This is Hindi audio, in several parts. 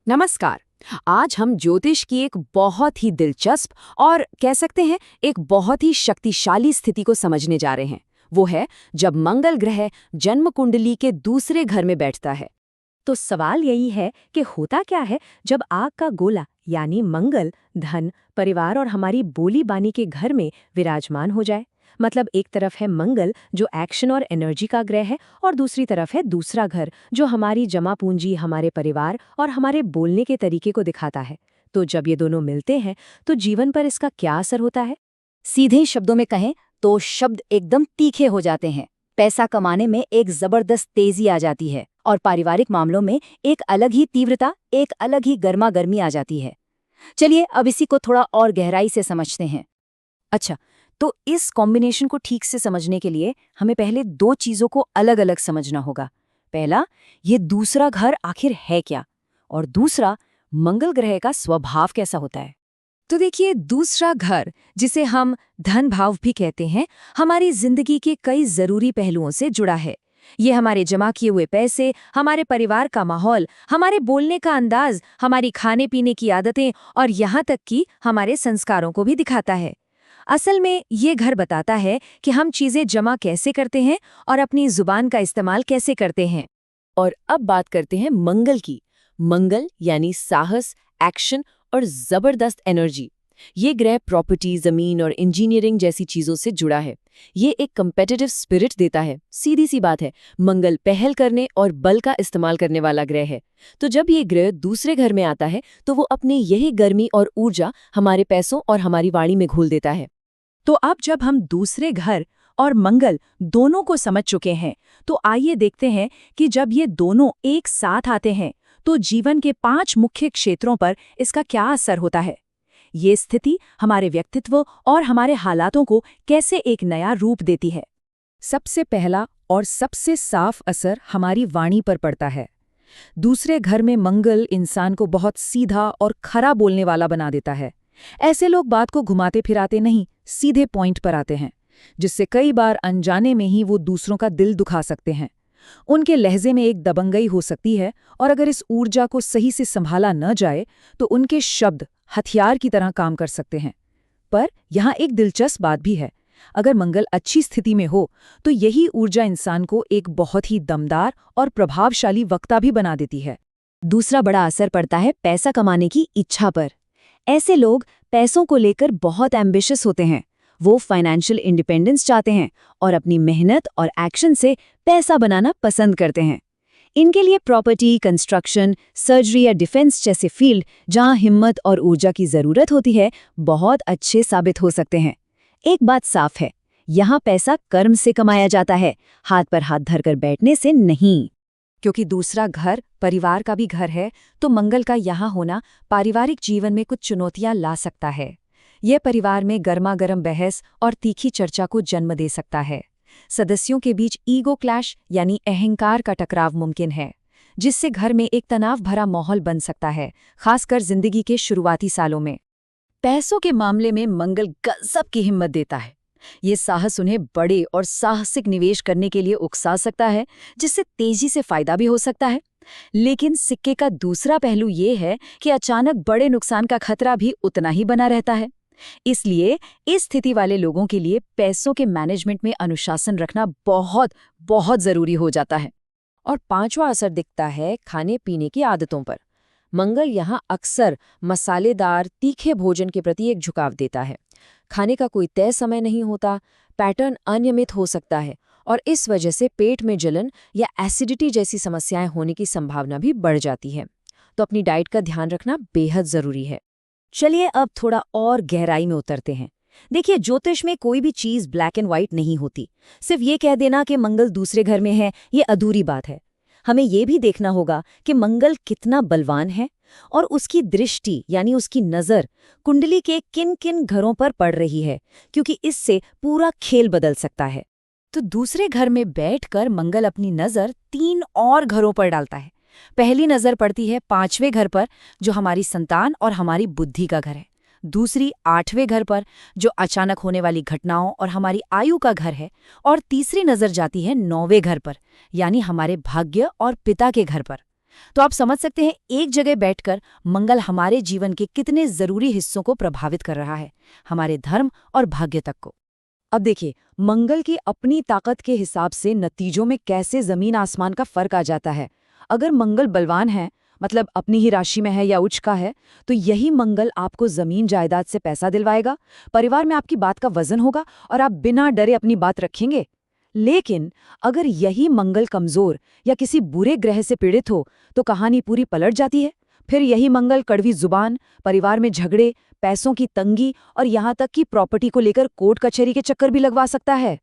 नमस्कार। आज हम ज्योतिष की एक बहुत ही दिलचस्प और कह सकते हैं एक बहुत ही शक्तिशाली स्थिति को समझने जा रहे हैं। वो है जब मंगल ग्रह जन्म कुंडली के दूसरे घर में बैठता है। तो सवाल यही है कि होता क्या है जब आग का गोला यानी मंगल धन परिवार और हमारी बोली बानी के घर में विराजमान हो जाए। मतलब एक तरफ है मंगल जो एक्शन और एनर्जी का ग्रह है और दूसरी तरफ है दूसरा घर जो हमारी जमा पूंजी हमारे परिवार और हमारे बोलने के तरीके को दिखाता है। तो जब ये दोनों मिलते हैं तो जीवन पर इसका क्या असर होता है? सीधे शब्दों में कहें तो शब्द एकदम तीखे हो जाते हैं। पैसा कमाने में एक जबरदस्त तेजी आ जाती है और पारिवारिक मामलों में एक अलग ही तीव्रता, एक अलग ही गर्मा गर्मी आ जाती है। चलिए अब इसी को थोड़ा और गहराई से समझते हैं। अच्छा, तो इस कॉम्बिनेशन को ठीक से समझने के लिए हमें पहले दो चीजों को अलग अलग समझना होगा। पहला, ये दूसरा घर आखिर है क्या, और दूसरा, मंगल ग्रह का स्वभाव कैसा होता है। तो देखिए, दूसरा घर, जिसे हम धन भाव भी कहते हैं, हमारी जिंदगी के कई जरूरी पहलुओं से जुड़ा है। ये हमारे जमा किए हुए पैसे, हमारे परिवार का माहौल, हमारे बोलने का अंदाज, हमारी खाने पीने की आदतें और यहाँ तक कि हमारे संस्कारों को भी दिखाता है। असल में ये घर बताता है कि हम चीजें जमा कैसे करते हैं और अपनी जुबान का इस्तेमाल कैसे करते हैं। और अब बात करते हैं मंगल की। मंगल यानी साहस, एक्शन और जबरदस्त एनर्जी। ये ग्रह प्रॉपर्टी, जमीन और इंजीनियरिंग जैसी चीजों से जुड़ा है। ये एक कम्पेटिटिव स्पिरिट देता है। सीधी सी बात है, मंगल पहल करने और बल का इस्तेमाल करने वाला ग्रह है। तो जब ये ग्रह दूसरे घर में आता है तो वो अपनी यही गर्मी और ऊर्जा हमारे पैसों और हमारी वाणी में घोल देता है। तो अब जब हम दूसरे घर और मंगल दोनों को समझ चुके हैं तो आइए देखते हैं कि जब ये दोनों एक साथ आते हैं तो जीवन के 5 मुख्य क्षेत्रों पर इसका क्या असर होता है। ये स्थिति हमारे व्यक्तित्व और हमारे हालातों को कैसे एक नया रूप देती है। सबसे पहला और सबसे साफ असर हमारी वाणी पर पड़ता है। दूसरे घर में मंगल इंसान को बहुत सीधा और खरा बोलने वाला बना देता है। ऐसे लोग बात को घुमाते फिराते नहीं, सीधे पॉइंट पर आते हैं, जिससे कई बार अनजाने में ही वो दूसरों का दिल दुखा सकते हैं। उनके लहजे में एक दबंगई हो सकती है और अगर इस ऊर्जा को सही से संभाला न जाए तो उनके शब्द हथियार की तरह काम कर सकते हैं। पर यहाँ एक दिलचस्प बात भी है। अगर मंगल अच्छी स्थिति में हो तो यही ऊर्जा इंसान को एक बहुत ही दमदार और प्रभावशाली वक्ता भी बना देती है। दूसरा बड़ा असर पड़ता है पैसा कमाने की इच्छा पर। ऐसे लोग पैसों को लेकर बहुत एम्बिशियस होते हैं। वो फाइनेंशियल इंडिपेंडेंस चाहते हैं और अपनी मेहनत और एक्शन से पैसा बनाना पसंद करते हैं। इनके लिए प्रॉपर्टी, कंस्ट्रक्शन, सर्जरी या डिफेंस जैसे फील्ड जहां हिम्मत और ऊर्जा की जरूरत होती है, बहुत अच्छे साबित हो सकते हैं। एक बात साफ है, यहाँ पैसा कर्म से कमाया जाता है, हाथ पर हाथ धरकर बैठने से नहीं। क्योंकि दूसरा घर परिवार का भी घर है, तो मंगल का यहाँ होना पारिवारिक जीवन में कुछ चुनौतियां ला सकता है। यह परिवार में गर्मागर्म बहस और तीखी चर्चा को जन्म दे सकता है। सदस्यों के बीच ईगो क्लैश यानी अहंकार का टकराव मुमकिन है, जिससे घर में एक तनाव भरा माहौल बन सकता है, खासकर जिंदगी के शुरुआती सालों में। पैसों के मामले में मंगल गजब की हिम्मत देता है। ये साहस उन्हें बड़े और साहसिक निवेश करने के लिए उकसा सकता है, जिससे तेजी से फायदा भी हो सकता है। लेकिन सिक्के का दूसरा पहलू ये है कि अचानक बड़े नुकसान का खतरा भी उतना ही बना रहता है। इसलिए इस स्थिति वाले लोगों के लिए पैसों के मैनेजमेंट में अनुशासन रखना बहुत बहुत जरूरी हो जाता है। और पांचवा असर दिखता है खाने पीने की आदतों पर। मंगल यहाँ अक्सर मसालेदार तीखे भोजन के प्रति एक झुकाव देता है। खाने का कोई तय समय नहीं होता, पैटर्न अनियमित हो सकता है और इस वजह से पेट में जलन या एसिडिटी जैसी समस्याएं होने की संभावना भी बढ़ जाती है। तो अपनी डाइट का ध्यान रखना बेहद जरूरी है। चलिए अब थोड़ा और गहराई में उतरते हैं। देखिए, ज्योतिष में कोई भी चीज ब्लैक एंड व्हाइट नहीं होती। सिर्फ ये कह देना कि मंगल दूसरे घर में है, ये अधूरी बात है। हमें ये भी देखना होगा कि मंगल कितना बलवान है और उसकी दृष्टि यानी उसकी नज़र कुंडली के किन किन घरों पर पड़ रही है, क्योंकि इससे पूरा खेल बदल सकता है। तो दूसरे घर में बैठकर मंगल अपनी नज़र 3 और घरों पर डालता है। पहली नज़र पड़ती है 5वें घर पर, जो हमारी संतान और हमारी बुद्धि का घर है। दूसरी 8वें घर पर, जो अचानक होने वाली घटनाओं और हमारी आयु का घर है। और तीसरी नज़र जाती है 9वें घर पर, यानी हमारे भाग्य और पिता के घर पर। तो आप समझ सकते हैं एक जगह बैठकर मंगल हमारे जीवन के कितने जरूरी हिस्सों को प्रभावित कर रहा है, हमारे धर्म और भाग्य तक को। अब देखिए, मंगल की अपनी ताकत के हिसाब से नतीजों में कैसे जमीन आसमान का फर्क आ जाता है। अगर मंगल बलवान है, मतलब अपनी ही राशि में है या उच्च का है, तो यही मंगल आपको जमीन जायदाद से पैसा दिलवाएगा, परिवार में आपकी बात का वजन होगा और आप बिना डरे अपनी बात रखेंगे। लेकिन अगर यही मंगल कमजोर या किसी बुरे ग्रह से पीड़ित हो तो कहानी पूरी पलट जाती है। फिर यही मंगल कड़वी जुबान, परिवार में झगड़े, पैसों की तंगी और यहाँ तक कि प्रॉपर्टी को लेकर कोर्ट कचहरी के चक्कर भी लगवा सकता है।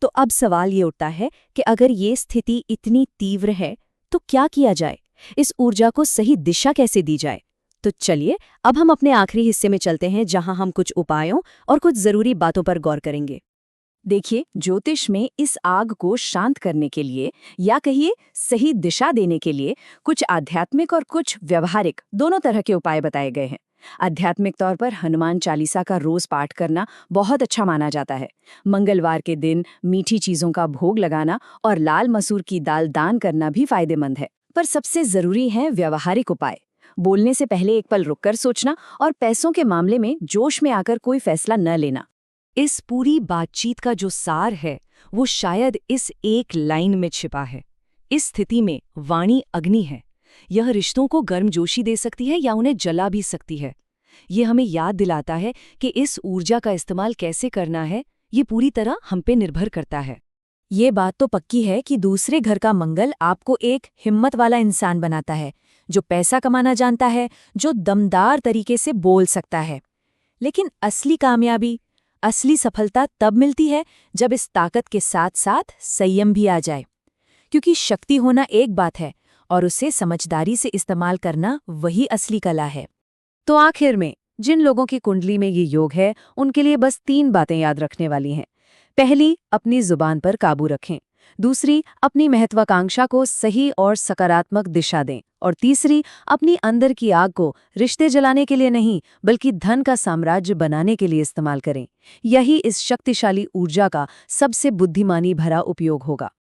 तो अब सवाल ये उठता है कि अगर ये स्थिति इतनी तीव्र है तो क्या किया जाए? इस ऊर्जा को सही दिशा कैसे दी जाए? तो चलिए अब हम अपने आखिरी हिस्से में चलते हैं, जहां हम कुछ उपायों और कुछ जरूरी बातों पर गौर करेंगे। देखिए, ज्योतिष में इस आग को शांत करने के लिए या कहिए सही दिशा देने के लिए कुछ आध्यात्मिक और कुछ व्यवहारिक दोनों तरह के उपाय बताए गए हैं। आध्यात्मिक तौर पर हनुमान चालीसा का रोज पाठ करना बहुत अच्छा माना जाता है। मंगलवार के दिन मीठी चीजों का भोग लगाना और लाल मसूर की दाल दान करना भी फायदेमंद है। पर सबसे जरूरी है व्यवहारिक उपाय। बोलने से पहले एक पल रुककर सोचना और पैसों के मामले में जोश में आकर कोई फैसला न लेना। इस पूरी बातचीत का जो सार है वो शायद इस एक लाइन में छिपा है। इस स्थिति में वाणी अग्नि है। यह रिश्तों को गर्मजोशी दे सकती है या उन्हें जला भी सकती है। ये हमें याद दिलाता है कि इस ऊर्जा का इस्तेमाल कैसे करना है, ये पूरी तरह हम पे निर्भर करता है। ये बात तो पक्की है कि दूसरे घर का मंगल आपको एक हिम्मत वाला इंसान बनाता है, जो पैसा कमाना जानता है, जो दमदार तरीके से बोल सकता है। लेकिन असली कामयाबी, असली सफलता तब मिलती है जब इस ताकत के साथ साथ संयम भी आ जाए। क्योंकि शक्ति होना एक बात है और उसे समझदारी से इस्तेमाल करना वही असली कला है। तो आखिर में जिन लोगों की कुंडली में ये योग है, उनके लिए बस 3 बातें याद रखने वाली हैं। पहली, अपनी जुबान पर काबू रखें। दूसरी, अपनी महत्वाकांक्षा को सही और सकारात्मक दिशा दें। और तीसरी, अपनी अंदर की आग को रिश्ते जलाने के लिए नहीं, बल्कि धन का साम्राज्य बनाने के लिए इस्तेमाल करें। यही इस शक्तिशाली ऊर्जा का सबसे बुद्धिमानी भरा उपयोग होगा।